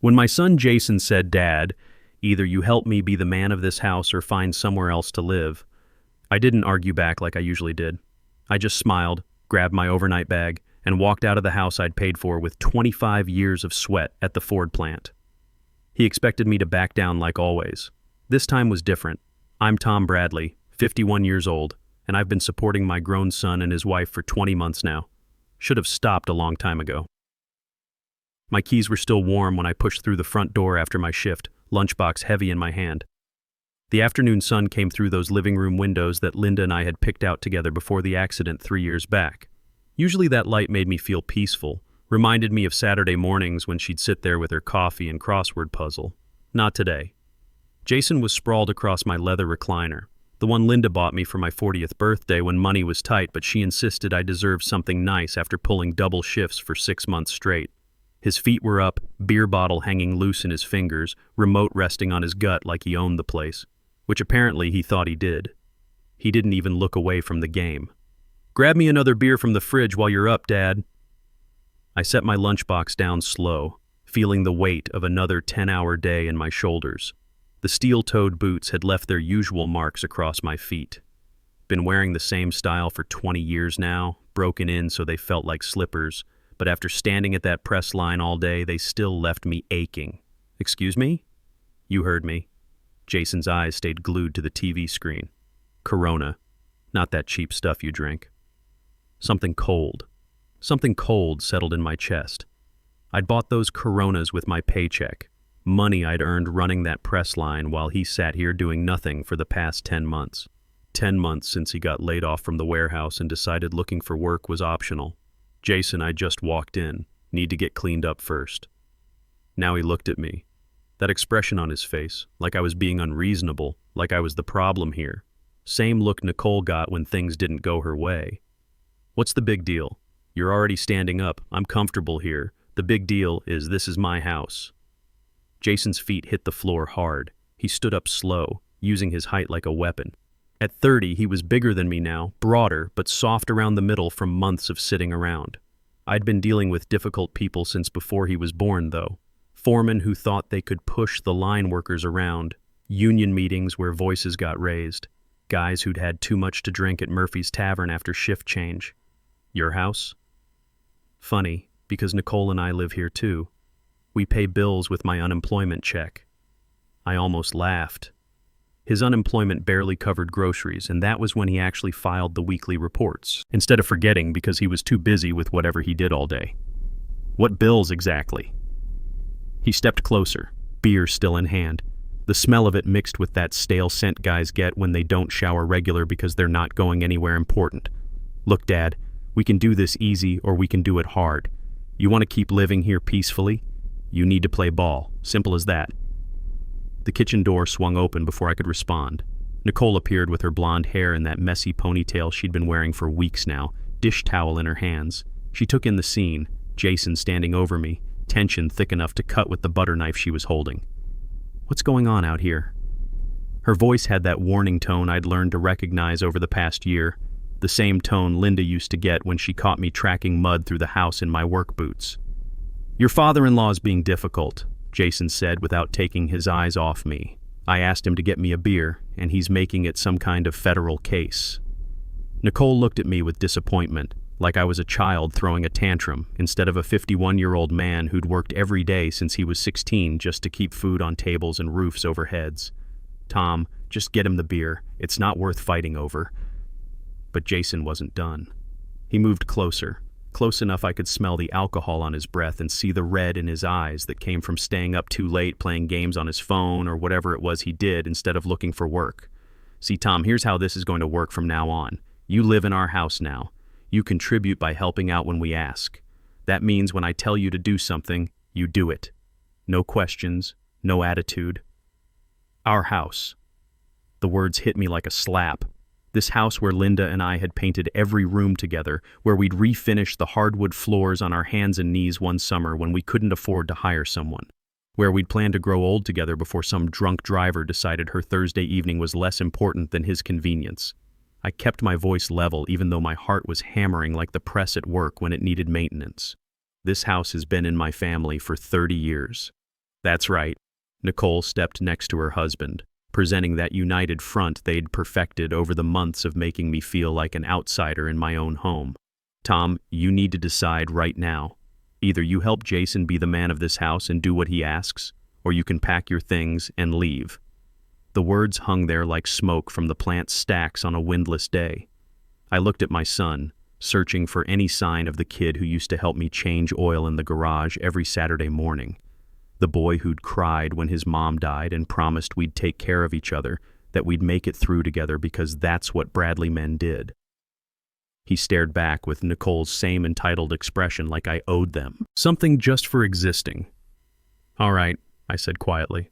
When my son Jason said, "Dad, either you help me be the man of this house or find somewhere else to live," I didn't argue back like I usually did. I just smiled, grabbed my overnight bag, and walked out of the house I'd paid for with 25 years of sweat at the Ford plant. He expected me to back down like always. This time was different. I'm Tom Bradley, 51 years old, and I've been supporting my grown son and his wife for 20 months now. Should have stopped a long time ago. My keys were still warm when I pushed through the front door after my shift, lunchbox heavy in my hand. The afternoon sun came through those living room windows that Linda and I had picked out together before the accident 3 years back. Usually that light made me feel peaceful, reminded me of Saturday mornings when she'd sit there with her coffee and crossword puzzle. Not today. Jason was sprawled across my leather recliner, the one Linda bought me for my 40th birthday when money was tight, but she insisted I deserved something nice after pulling double shifts for 6 months straight. His feet were up, beer bottle hanging loose in his fingers, remote resting on his gut like he owned the place, which apparently he thought he did. He didn't even look away from the game. "Grab me another beer from the fridge while you're up, Dad." I set my lunchbox down slow, feeling the weight of another 10-hour day in my shoulders. The steel-toed boots had left their usual marks across my feet. Been wearing the same style for 20 years now, broken in so they felt like slippers, but after standing at that press line all day, they still left me aching. "Excuse me?" "You heard me." Jason's eyes stayed glued to the TV screen. "Corona. Not that cheap stuff you drink." Something cold settled in my chest. I'd bought those Coronas with my paycheck, money I'd earned running that press line while he sat here doing nothing for the past 10 months. 10 months since he got laid off from the warehouse and decided looking for work was optional. Jason, I just walked in, need to get cleaned up first. Now he looked at me. That expression on his face, like I was being unreasonable, like I was the problem here. Same look Nicole got when things didn't go her way. "What's the big deal? You're already standing up. I'm comfortable here. The big deal is this is my house." Jason's feet hit the floor hard. He stood up slow, using his height like a weapon. At 30, he was bigger than me now, broader, but soft around the middle from months of sitting around. I'd been dealing with difficult people since before he was born, though. Foremen who thought they could push the line workers around, union meetings where voices got raised, guys who'd had too much to drink at Murphy's Tavern after shift change. "Your house?" Funny, because Nicole and I live here too. We pay bills with my unemployment check. I almost laughed. His unemployment barely covered groceries, and that was when he actually filed the weekly reports, instead of forgetting because he was too busy with whatever he did all day. "What bills exactly?" He stepped closer, beer still in hand. The smell of it mixed with that stale scent guys get when they don't shower regular because they're not going anywhere important. "Look, Dad, we can do this easy or we can do it hard. You want to keep living here peacefully? You need to play ball. Simple as that." The kitchen door swung open before I could respond. Nicole appeared with her blonde hair in that messy ponytail she'd been wearing for weeks now, dish towel in her hands. She took in the scene, Jason standing over me, tension thick enough to cut with the butter knife she was holding. "What's going on out here?" Her voice had that warning tone I'd learned to recognize over the past year, the same tone Linda used to get when she caught me tracking mud through the house in my work boots. "Your father-in-law's being difficult," Jason said without taking his eyes off me. I asked him to get me a beer, and he's making it some kind of federal case. Nicole looked at me with disappointment, like I was a child throwing a tantrum instead of a 51-year-old man who'd worked every day since he was 16 just to keep food on tables and roofs over heads. "Tom, just get him the beer. It's not worth fighting over." But Jason wasn't done. He moved closer, close enough I could smell the alcohol on his breath and see the red in his eyes that came from staying up too late playing games on his phone or whatever it was he did instead of looking for work. "See, Tom, here's how this is going to work from now on. You live in our house now. You contribute by helping out when we ask. That means when I tell you to do something, you do it. No questions, no attitude. Our house." The words hit me like a slap. This house where Linda and I had painted every room together, where we'd refinished the hardwood floors on our hands and knees one summer when we couldn't afford to hire someone, where we'd planned to grow old together before some drunk driver decided her Thursday evening was less important than his convenience. I kept my voice level even though my heart was hammering like the press at work when it needed maintenance. This house has been in my family for 30 years. That's right. Nicole stepped next to her husband, presenting that united front they'd perfected over the months of making me feel like an outsider in my own home. Tom, you need to decide right now. Either you help Jason be the man of this house and do what he asks, or you can pack your things and leave. The words hung there like smoke from the plant stacks on a windless day. I looked at my son, searching for any sign of the kid who used to help me change oil in the garage every Saturday morning. The boy who'd cried when his mom died and promised we'd take care of each other, that we'd make it through together because that's what Bradley men did. He stared back with Nicole's same entitled expression like I owed them something just for existing. All right, I said quietly.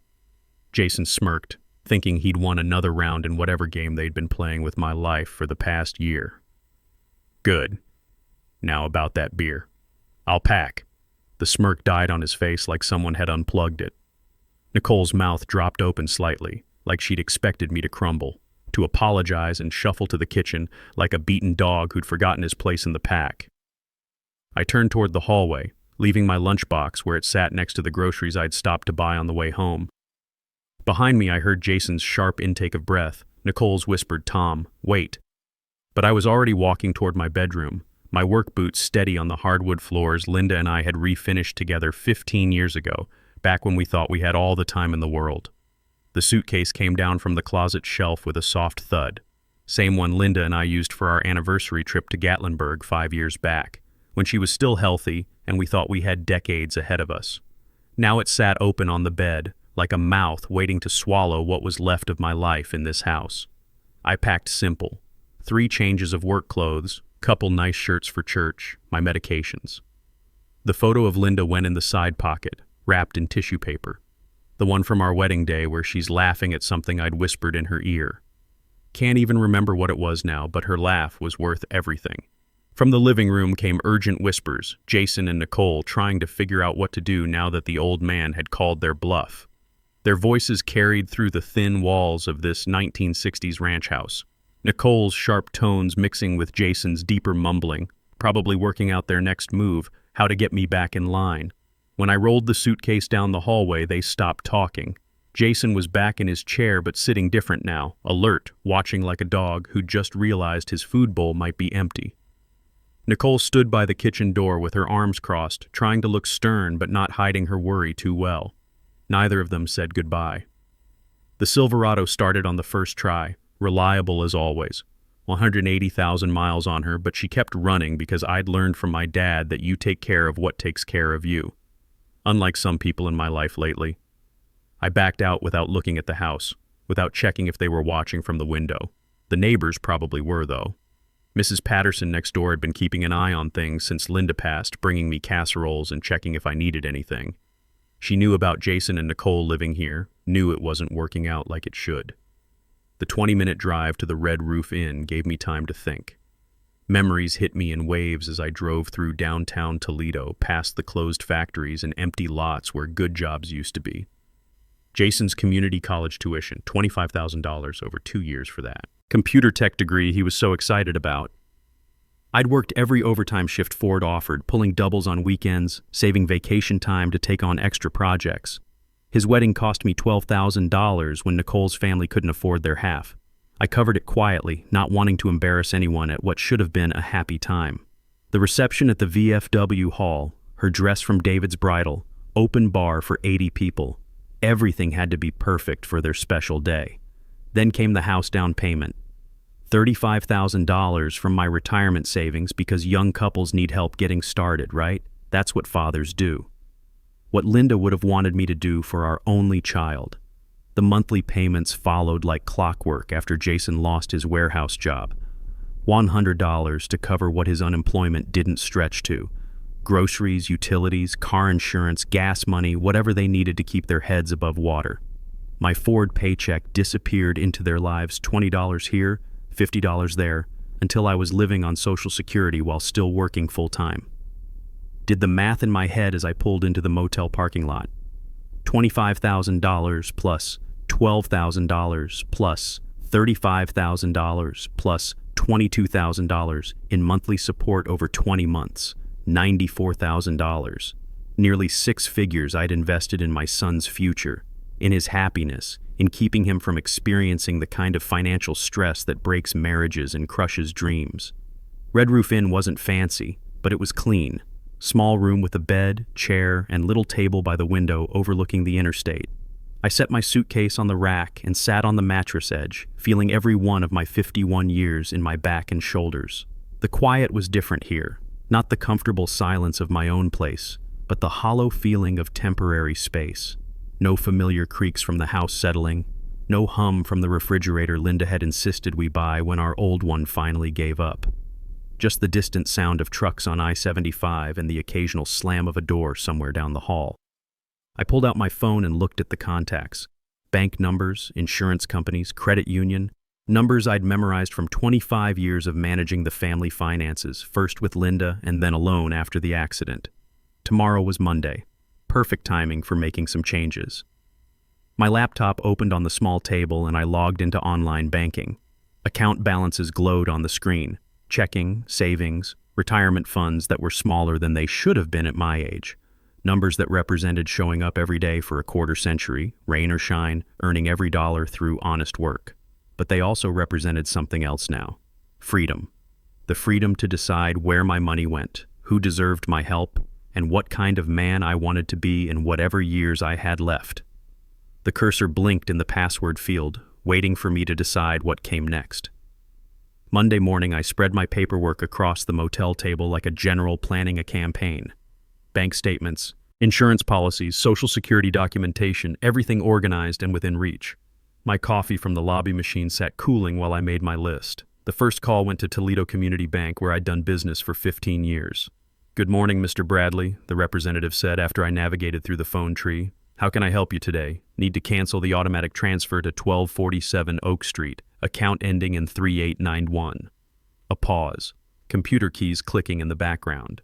Jason smirked, thinking he'd won another round in whatever game they'd been playing with my life for the past year. Good. Now about that beer. I'll pack. The smirk died on his face like someone had unplugged it. Nicole's mouth dropped open slightly, like she'd expected me to crumble, to apologize and shuffle to the kitchen like a beaten dog who'd forgotten his place in the pack. I turned toward the hallway, leaving my lunchbox where it sat next to the groceries I'd stopped to buy on the way home. Behind me, I heard Jason's sharp intake of breath. Nicole's whispered, "Tom, wait." But I was already walking toward my bedroom, my work boots steady on the hardwood floors Linda and I had refinished together 15 years ago, back when we thought we had all the time in the world. The suitcase came down from the closet shelf with a soft thud, same one Linda and I used for our anniversary trip to Gatlinburg 5 years back, when she was still healthy and we thought we had decades ahead of us. Now it sat open on the bed, like a mouth waiting to swallow what was left of my life in this house. I packed simple: 3 changes of work clothes, couple nice shirts for church, my medications. The photo of Linda went in the side pocket, wrapped in tissue paper. The one from our wedding day where she's laughing at something I'd whispered in her ear. Can't even remember what it was now, but her laugh was worth everything. From the living room came urgent whispers, Jason and Nicole trying to figure out what to do now that the old man had called their bluff. Their voices carried through the thin walls of this 1960s ranch house. Nicole's sharp tones mixing with Jason's deeper mumbling, probably working out their next move, how to get me back in line. When I rolled the suitcase down the hallway, they stopped talking. Jason was back in his chair but sitting different now, alert, watching like a dog who'd just realized his food bowl might be empty. Nicole stood by the kitchen door with her arms crossed, trying to look stern but not hiding her worry too well. Neither of them said goodbye. The Silverado started on the first try, reliable as always. 180,000 miles on her, but she kept running because I'd learned from my dad that you take care of what takes care of you. Unlike some people in my life lately. I backed out without looking at the house, without checking if they were watching from the window. The neighbors probably were, though. Mrs. Patterson next door had been keeping an eye on things since Linda passed, bringing me casseroles and checking if I needed anything. She knew about Jason and Nicole living here, knew it wasn't working out like it should. The 20-minute drive to the Red Roof Inn gave me time to think. Memories hit me in waves as I drove through downtown Toledo, past the closed factories and empty lots where good jobs used to be. Jason's community college tuition, $25,000 over 2 years for that. Computer tech degree he was so excited about. I'd worked every overtime shift Ford offered, pulling doubles on weekends, saving vacation time to take on extra projects. His wedding cost me $12,000 when Nicole's family couldn't afford their half. I covered it quietly, not wanting to embarrass anyone at what should have been a happy time. The reception at the VFW hall, her dress from David's bridal, open bar for 80 people. Everything had to be perfect for their special day. Then came the house down payment. $35,000 from my retirement savings because young couples need help getting started, right? That's what fathers do. What Linda would have wanted me to do for our only child. The monthly payments followed like clockwork after Jason lost his warehouse job. $100 to cover what his unemployment didn't stretch to. Groceries, utilities, car insurance, gas money, whatever they needed to keep their heads above water. My Ford paycheck disappeared into their lives, $20 here, $50 there, until I was living on Social Security while still working full-time. Did the math in my head as I pulled into the motel parking lot. $25,000 plus $12,000 plus $35,000 plus $22,000 in monthly support over 20 months. $94,000. Nearly 6 figures I'd invested in my son's future, in his happiness, in keeping him from experiencing the kind of financial stress that breaks marriages and crushes dreams. Red Roof Inn wasn't fancy, but it was clean. Small room with a bed, chair, and little table by the window overlooking the interstate. I set my suitcase on the rack and sat on the mattress edge, feeling every one of my 51 years in my back and shoulders. The quiet was different here, not the comfortable silence of my own place, but the hollow feeling of temporary space. No familiar creaks from the house settling, no hum from the refrigerator Linda had insisted we buy when our old one finally gave up. Just the distant sound of trucks on I-75 and the occasional slam of a door somewhere down the hall. I pulled out my phone and looked at the contacts. Bank numbers, insurance companies, credit union, numbers I'd memorized from 25 years of managing the family finances, first with Linda and then alone after the accident. Tomorrow was Monday. Perfect timing for making some changes. My laptop opened on the small table and I logged into online banking. Account balances glowed on the screen. Checking, savings, retirement funds that were smaller than they should have been at my age. Numbers that represented showing up every day for a quarter century, rain or shine, earning every dollar through honest work. But they also represented something else now. Freedom. The freedom to decide where my money went, who deserved my help, and what kind of man I wanted to be in whatever years I had left. The cursor blinked in the password field, waiting for me to decide what came next. Monday morning, I spread my paperwork across the motel table like a general planning a campaign. Bank statements, insurance policies, social security documentation, everything organized and within reach. My coffee from the lobby machine sat cooling while I made my list. The first call went to Toledo Community Bank, where I'd done business for 15 years. "Good morning, Mr. Bradley," the representative said after I navigated through the phone tree. "How can I help you today? Need to cancel the automatic transfer to 1247 Oak Street, account ending in 3891. A pause. Computer keys clicking in the background.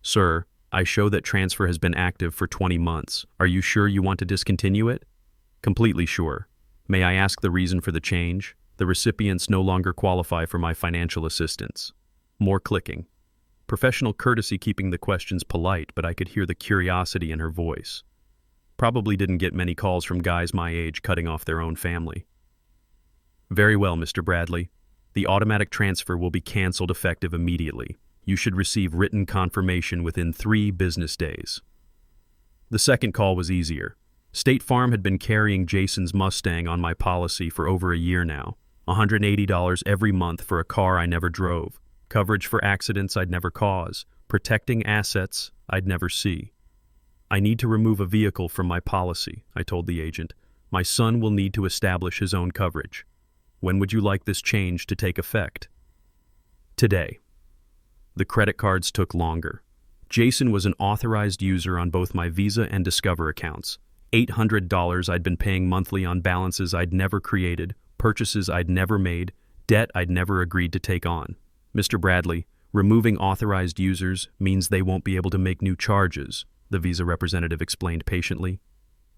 "Sir, I show that transfer has been active for 20 months. Are you sure you want to discontinue it?" "Completely sure. May I ask the reason for the change? The recipients no longer qualify for my financial assistance." More clicking. Professional courtesy keeping the questions polite, but I could hear the curiosity in her voice. Probably didn't get many calls from guys my age cutting off their own family. "Very well, Mr. Bradley. The automatic transfer will be canceled effective immediately. You should receive written confirmation within 3 business days." The second call was easier. State Farm had been carrying Jason's Mustang on my policy for over a year now. $180 every month for a car I never drove. Coverage for accidents I'd never cause. Protecting assets I'd never see. "I need to remove a vehicle from my policy," I told the agent. "My son will need to establish his own coverage. When would you like this change to take effect?" "Today." The credit cards took longer. Jason was an authorized user on both my Visa and Discover accounts. $800 I'd been paying monthly on balances I'd never created, purchases I'd never made, debt I'd never agreed to take on. "Mr. Bradley, removing authorized users means they won't be able to make new charges," the Visa representative explained patiently.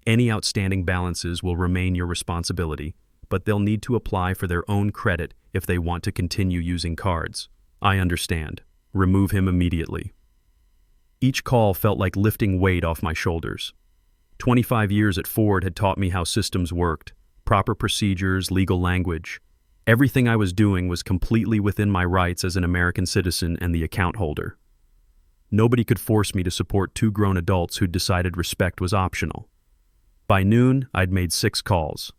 "Any outstanding balances will remain your responsibility, but they'll need to apply for their own credit if they want to continue using cards." "I understand. Remove him immediately." Each call felt like lifting weight off my shoulders. 25 years at Ford had taught me how systems worked, proper procedures, legal language. Everything I was doing was completely within my rights as an American citizen and the account holder. Nobody could force me to support 2 grown adults who'd decided respect was optional. By noon, I'd made 6 calls.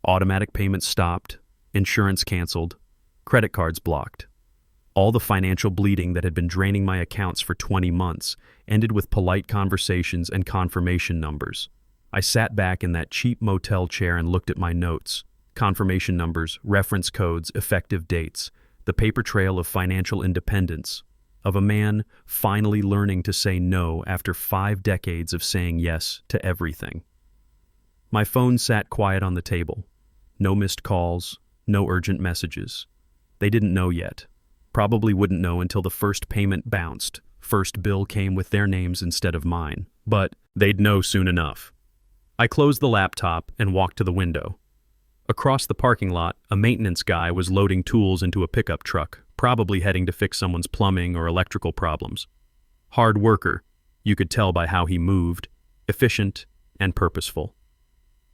Automatic payments stopped, insurance canceled, credit cards blocked. All the financial bleeding that had been draining my accounts for 20 months ended with polite conversations and confirmation numbers. I sat back in that cheap motel chair and looked at my notes. Confirmation numbers, reference codes, effective dates, the paper trail of financial independence, of a man finally learning to say no after 5 decades of saying yes to everything. My phone sat quiet on the table. No missed calls, no urgent messages. They didn't know yet. Probably wouldn't know until the first payment bounced. First bill came with their names instead of mine. But they'd know soon enough. I closed the laptop and walked to the window. Across the parking lot, a maintenance guy was loading tools into a pickup truck, probably heading to fix someone's plumbing or electrical problems. "Hard worker. You could tell by how he moved, efficient and purposeful.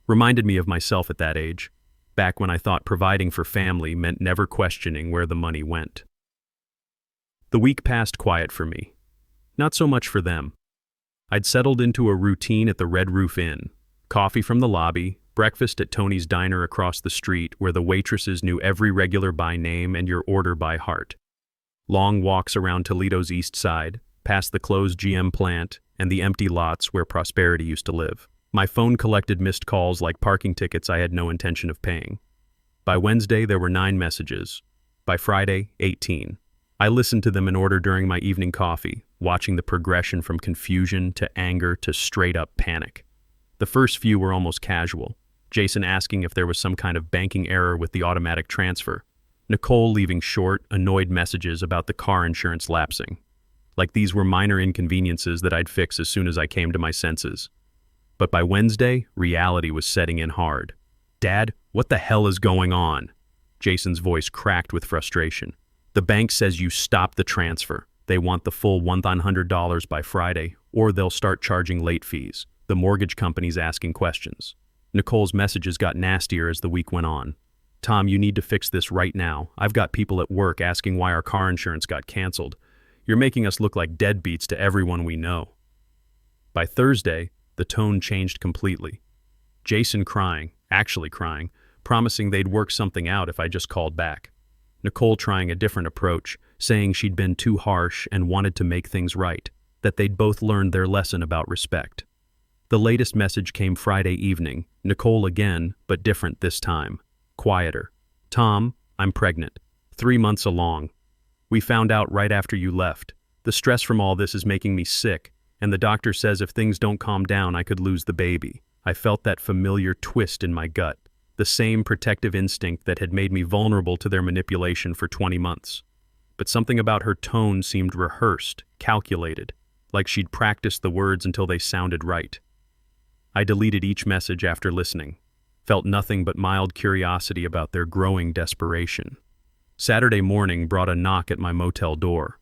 Reminded me of myself at that age, back when I thought providing for family meant never questioning where the money went. The week passed quiet for me. Not so much for them. I'd settled into a routine at the Red Roof Inn. Coffee from the lobby, breakfast at Tony's Diner across the street where the waitresses knew every regular by name and your order by heart. Long walks around Toledo's east side, past the closed GM plant and the empty lots where Prosperity used to live. My phone collected missed calls like parking tickets I had no intention of paying. By Wednesday, there were 9 messages. By Friday, 18. I listened to them in order during my evening coffee, watching the progression from confusion to anger to straight-up panic. The first few were almost casual. Jason asking if there was some kind of banking error with the automatic transfer. Nicole leaving short, annoyed messages about the car insurance lapsing. Like these were minor inconveniences that I'd fix as soon as I came to my senses. But by Wednesday, reality was setting in hard. "Dad, what the hell is going on?" Jason's voice cracked with frustration. "The bank says you stop the transfer. They want the full $1,100 by Friday, or they'll start charging late fees. The mortgage company's asking questions." Nicole's messages got nastier as the week went on. "Tom, you need to fix this right now. I've got people at work asking why our car insurance got canceled. You're making us look like deadbeats to everyone we know." By Thursday, the tone changed completely. Jason crying, actually crying, promising they'd work something out if I just called back. Nicole trying a different approach, saying she'd been too harsh and wanted to make things right, that they'd both learned their lesson about respect. The latest message came Friday evening, Nicole again, but different this time. Quieter. "Tom, I'm pregnant. 3 months along. We found out right after you left. The stress from all this is making me sick, and the doctor says if things don't calm down I could lose the baby." I felt that familiar twist in my gut, the same protective instinct that had made me vulnerable to their manipulation for 20 months. But something about her tone seemed rehearsed, calculated, like she'd practiced the words until they sounded right. I deleted each message after listening, felt nothing but mild curiosity about their growing desperation. Saturday morning brought a knock at my motel door.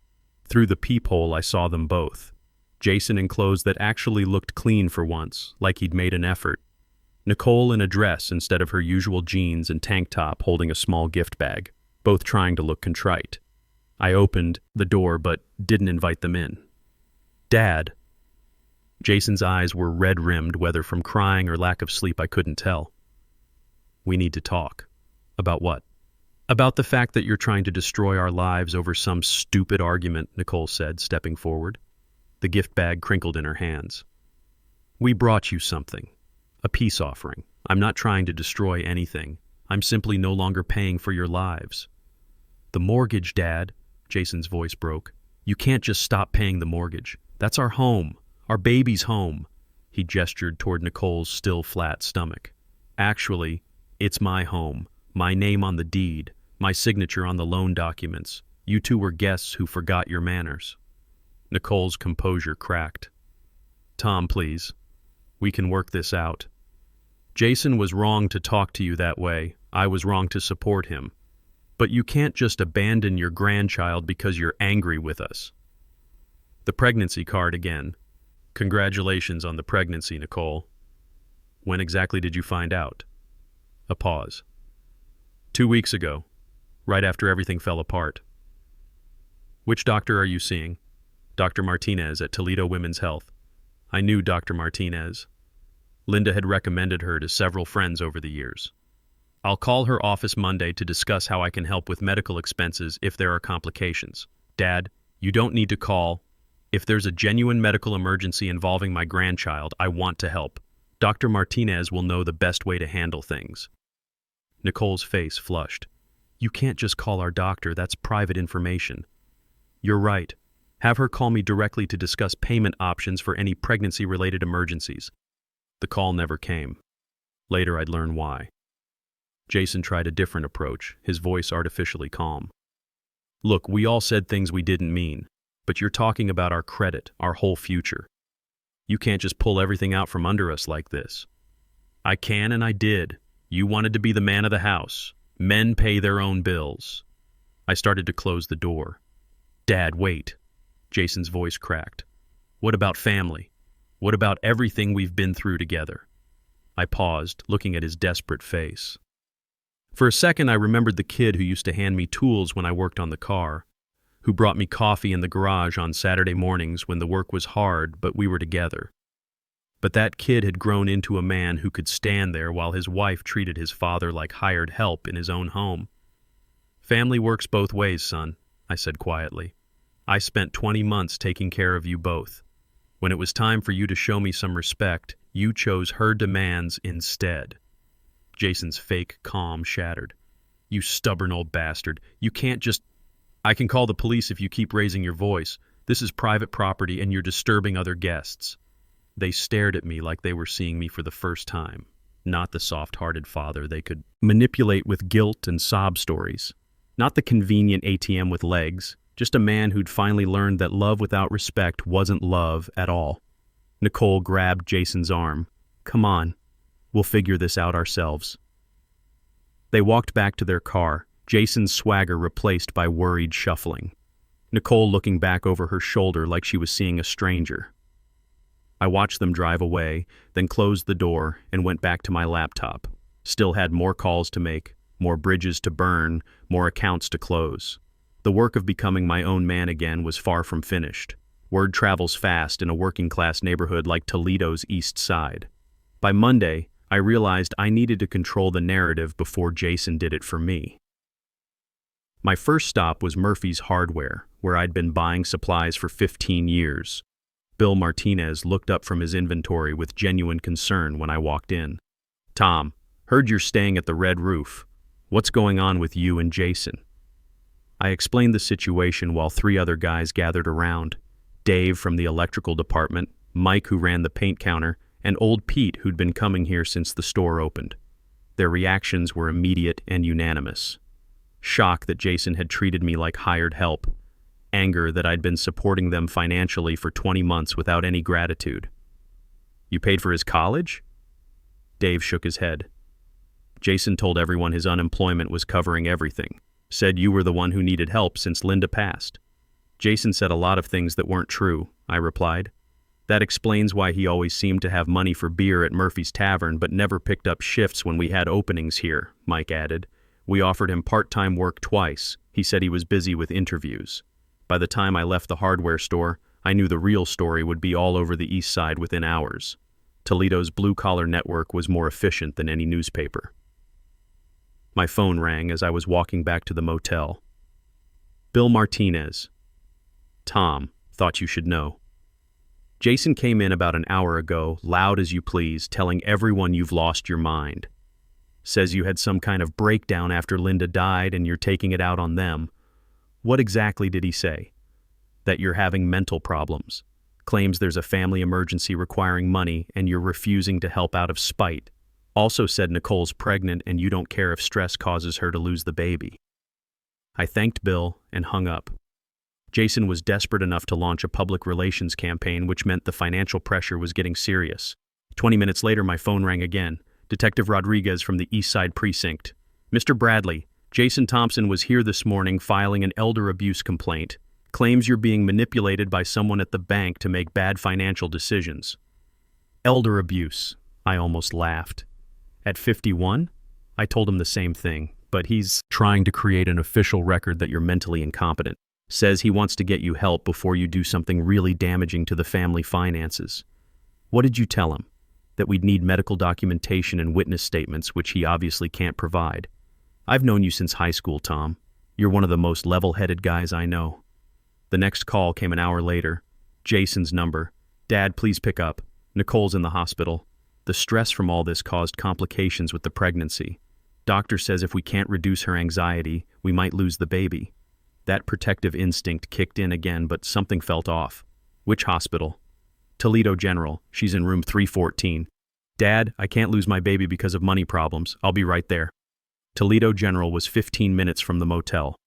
Through the peephole I saw them both. Jason in clothes that actually looked clean for once, like he'd made an effort. Nicole in a dress instead of her usual jeans and tank top holding a small gift bag, both trying to look contrite. I opened the door but didn't invite them in. "Dad." Jason's eyes were red-rimmed, whether from crying or lack of sleep I couldn't tell. "We need to talk." "About what?" "About the fact that you're trying to destroy our lives over some stupid argument," Nicole said, stepping forward. The gift bag crinkled in her hands. "We brought you something. A peace offering. I'm not trying to destroy anything. I'm simply no longer paying for your lives." "The mortgage, Dad," Jason's voice broke. "You can't just stop paying the mortgage. That's our home. Our baby's home." He gestured toward Nicole's still flat stomach. "Actually, it's my home. My name on the deed. My signature on the loan documents. You two were guests who forgot your manners." Nicole's composure cracked. "Tom, please. We can work this out. Jason was wrong to talk to you that way. I was wrong to support him. But you can't just abandon your grandchild because you're angry with us." The pregnancy card again. "Congratulations on the pregnancy, Nicole. When exactly did you find out?" A pause. 2 weeks ago, right after everything fell apart." "Which doctor are you seeing?" "Dr. Martinez at Toledo Women's Health." I knew Dr. Martinez. Linda had recommended her to several friends over the years. "I'll call her office Monday to discuss how I can help with medical expenses if there are complications. Dad, you don't need to call. If there's a genuine medical emergency involving my grandchild, I want to help. Dr. Martinez will know the best way to handle things." Nicole's face flushed. "You can't just call our doctor. That's private information." "You're right. Have her call me directly to discuss payment options for any pregnancy-related emergencies." The call never came. Later I'd learn why. Jason tried a different approach, his voice artificially calm. "Look, we all said things we didn't mean, but you're talking about our credit, our whole future. You can't just pull everything out from under us like this." "I can and I did. You wanted to be the man of the house. Men pay their own bills." I started to close the door. "Dad, wait." Jason's voice cracked. What about family? What about everything we've been through together? I paused, looking at his desperate face. For a second, I remembered the kid who used to hand me tools when I worked on the car, who brought me coffee in the garage on Saturday mornings when the work was hard, but we were together. But that kid had grown into a man who could stand there while his wife treated his father like hired help in his own home. Family works both ways, son, I said quietly. I spent 20 months taking care of you both. When it was time for you to show me some respect, you chose her demands instead. Jason's fake calm shattered. You stubborn old bastard. You can't just... I can call the police if you keep raising your voice. This is private property and you're disturbing other guests. They stared at me like they were seeing me for the first time. Not the soft-hearted father they could manipulate with guilt and sob stories. Not the convenient ATM with legs. Just a man who'd finally learned that love without respect wasn't love at all. Nicole grabbed Jason's arm. Come on. We'll figure this out ourselves. They walked back to their car, Jason's swagger replaced by worried shuffling. Nicole looking back over her shoulder like she was seeing a stranger. I watched them drive away, then closed the door and went back to my laptop. Still had more calls to make, more bridges to burn, more accounts to close. The work of becoming my own man again was far from finished. Word travels fast in a working-class neighborhood like Toledo's East Side. By Monday, I realized I needed to control the narrative before Jason did it for me. My first stop was Murphy's Hardware, where I'd been buying supplies for 15 years. Bill Martinez looked up from his inventory with genuine concern when I walked in. Tom, heard you're staying at the Red Roof. What's going on with you and Jason? I explained the situation while 3 other guys gathered around. Dave from the electrical department, Mike who ran the paint counter, and old Pete who'd been coming here since the store opened. Their reactions were immediate and unanimous. Shock that Jason had treated me like hired help. Anger that I'd been supporting them financially for 20 months without any gratitude. You paid for his college? Dave shook his head. Jason told everyone his unemployment was covering everything. Said you were the one who needed help since Linda passed. Jason said a lot of things that weren't true, I replied. That explains why he always seemed to have money for beer at Murphy's Tavern but never picked up shifts when we had openings here, Mike added. We offered him part-time work twice. He said he was busy with interviews. By the time I left the hardware store, I knew the real story would be all over the East Side within hours. Toledo's blue-collar network was more efficient than any newspaper. My phone rang as I was walking back to the motel. Bill Martinez. Tom, thought you should know. Jason came in about an hour ago, loud as you please, telling everyone you've lost your mind. Says you had some kind of breakdown after Linda died and you're taking it out on them. What exactly did he say? That you're having mental problems. Claims there's a family emergency requiring money and you're refusing to help out of spite. Also said Nicole's pregnant and you don't care if stress causes her to lose the baby. I thanked Bill and hung up. Jason was desperate enough to launch a public relations campaign, which meant the financial pressure was getting serious. 20 minutes later, my phone rang again. Detective Rodriguez from the East Side Precinct. Mr. Bradley, Jason Thompson was here this morning filing an elder abuse complaint. Claims you're being manipulated by someone at the bank to make bad financial decisions. Elder abuse. I almost laughed. At 51? I told him the same thing, but he's trying to create an official record that you're mentally incompetent. Says he wants to get you help before you do something really damaging to the family finances. What did you tell him? That we'd need medical documentation and witness statements, which he obviously can't provide. I've known you since high school, Tom. You're one of the most level-headed guys I know. The next call came an hour later. Jason's number. Dad, please pick up. Nicole's in the hospital. The stress from all this caused complications with the pregnancy. Doctor says if we can't reduce her anxiety, we might lose the baby. That protective instinct kicked in again, but something felt off. Which hospital? Toledo General. She's in room 314. Dad, I can't lose my baby because of money problems. I'll be right there. Toledo General was 15 minutes from the motel.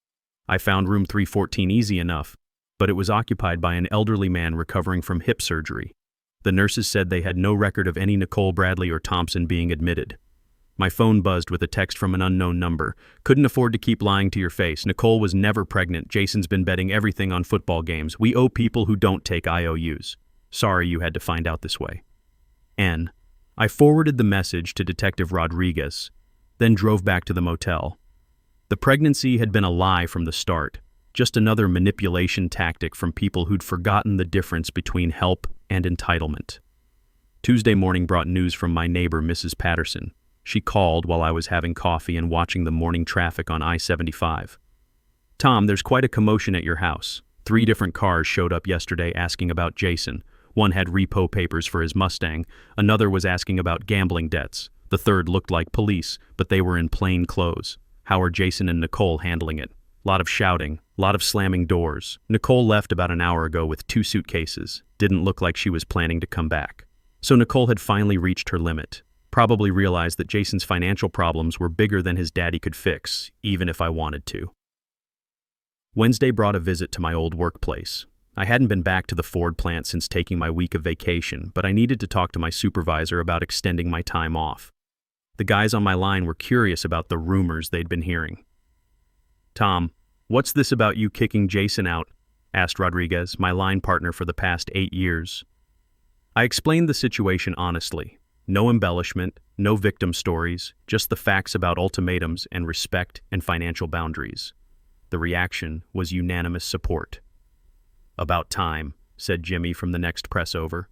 I found room 314 easy enough, but it was occupied by an elderly man recovering from hip surgery. The nurses said they had no record of any Nicole Bradley or Thompson being admitted. My phone buzzed with a text from an unknown number. Couldn't afford to keep lying to your face. Nicole was never pregnant. Jason's been betting everything on football games. We owe people who don't take IOUs. Sorry you had to find out this way. N. I forwarded the message to Detective Rodriguez, then drove back to the motel. The pregnancy had been a lie from the start, just another manipulation tactic from people who'd forgotten the difference between help and entitlement. Tuesday morning brought news from my neighbor, Mrs. Patterson. She called while I was having coffee and watching the morning traffic on I-75. Tom, there's quite a commotion at your house. 3 different cars showed up yesterday asking about Jason. One had repo papers for his Mustang. Another was asking about gambling debts. The third looked like police, but they were in plain clothes. How are Jason and Nicole handling it? Lot of shouting, lot of slamming doors. Nicole left about an hour ago with 2 suitcases. Didn't look like she was planning to come back. So Nicole had finally reached her limit. Probably realized that Jason's financial problems were bigger than his daddy could fix, even if I wanted to. Wednesday brought a visit to my old workplace. I hadn't been back to the Ford plant since taking my week of vacation, but I needed to talk to my supervisor about extending my time off. The guys on my line were curious about the rumors they'd been hearing. Tom, what's this about you kicking Jason out? Asked Rodriguez, my line partner for the past 8 years. I explained the situation honestly. No embellishment, no victim stories, just the facts about ultimatums and respect and financial boundaries. The reaction was unanimous support. About time, said Jimmy from the next press over.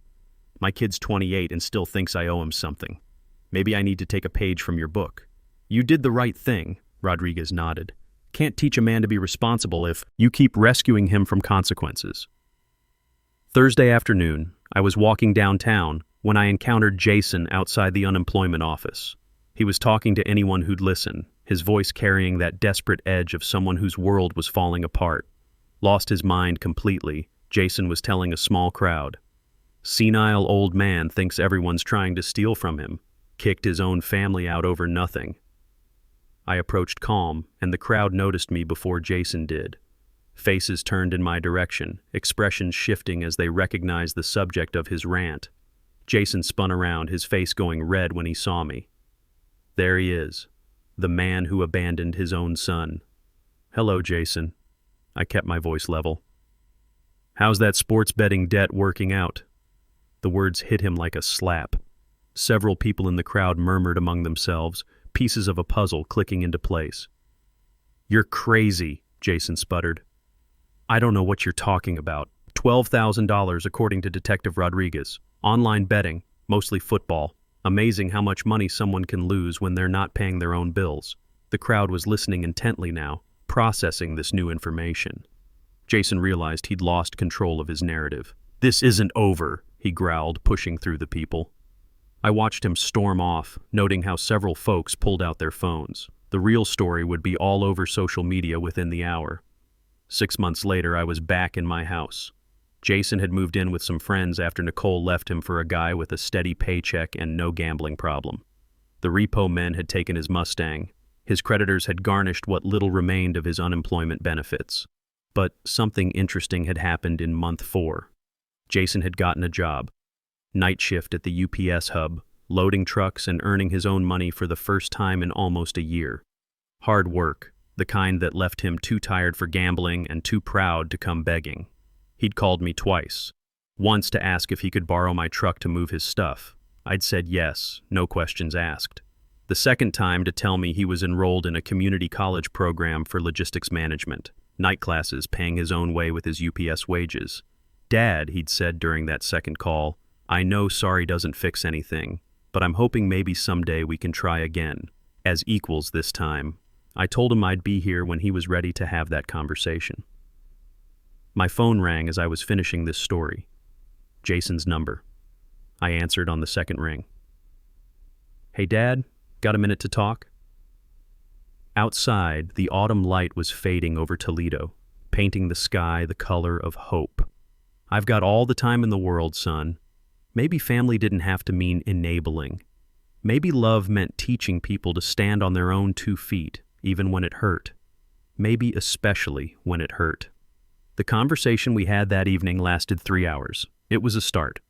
My kid's 28 and still thinks I owe him something. Maybe I need to take a page from your book. You did the right thing, Rodriguez nodded. Can't teach a man to be responsible if you keep rescuing him from consequences. Thursday afternoon, I was walking downtown when I encountered Jason outside the unemployment office. He was talking to anyone who'd listen, his voice carrying that desperate edge of someone whose world was falling apart. Lost his mind completely, Jason was telling a small crowd. Senile old man thinks everyone's trying to steal from him, kicked his own family out over nothing. I approached calm, and the crowd noticed me before Jason did. Faces turned in my direction, expressions shifting as they recognized the subject of his rant. Jason spun around, his face going red when he saw me. There he is, the man who abandoned his own son. Hello, Jason. I kept my voice level. How's that sports betting debt working out? The words hit him like a slap. Several people in the crowd murmured among themselves, pieces of a puzzle clicking into place. You're crazy, Jason sputtered. I don't know what you're talking about. $12,000 according to Detective Rodriguez. Online betting, mostly football. Amazing how much money someone can lose when they're not paying their own bills. The crowd was listening intently now, processing this new information. Jason realized he'd lost control of his narrative. This isn't over, he growled, pushing through the people. I watched him storm off, noting how several folks pulled out their phones. The real story would be all over social media within the hour. 6 months later, I was back in my house. Jason had moved in with some friends after Nicole left him for a guy with a steady paycheck and no gambling problem. The repo men had taken his Mustang. His creditors had garnished what little remained of his unemployment benefits. But something interesting had happened in month 4. Jason had gotten a job. Night shift at the UPS hub, loading trucks and earning his own money for the first time in almost a year. Hard work, the kind that left him too tired for gambling and too proud to come begging. He'd called me twice. Once to ask if he could borrow my truck to move his stuff. I'd said yes, no questions asked. The second time to tell me he was enrolled in a community college program for logistics management, night classes paying his own way with his UPS wages. Dad, he'd said during that second call, I know sorry doesn't fix anything, but I'm hoping maybe someday we can try again, as equals this time. I told him I'd be here when he was ready to have that conversation. My phone rang as I was finishing this story. Jason's number. I answered on the second ring. Hey, Dad, got a minute to talk? Outside, the autumn light was fading over Toledo, painting the sky the color of hope. I've got all the time in the world, son. Maybe family didn't have to mean enabling. Maybe love meant teaching people to stand on their own 2 feet, even when it hurt. Maybe especially when it hurt. The conversation we had that evening lasted 3 hours. It was a start.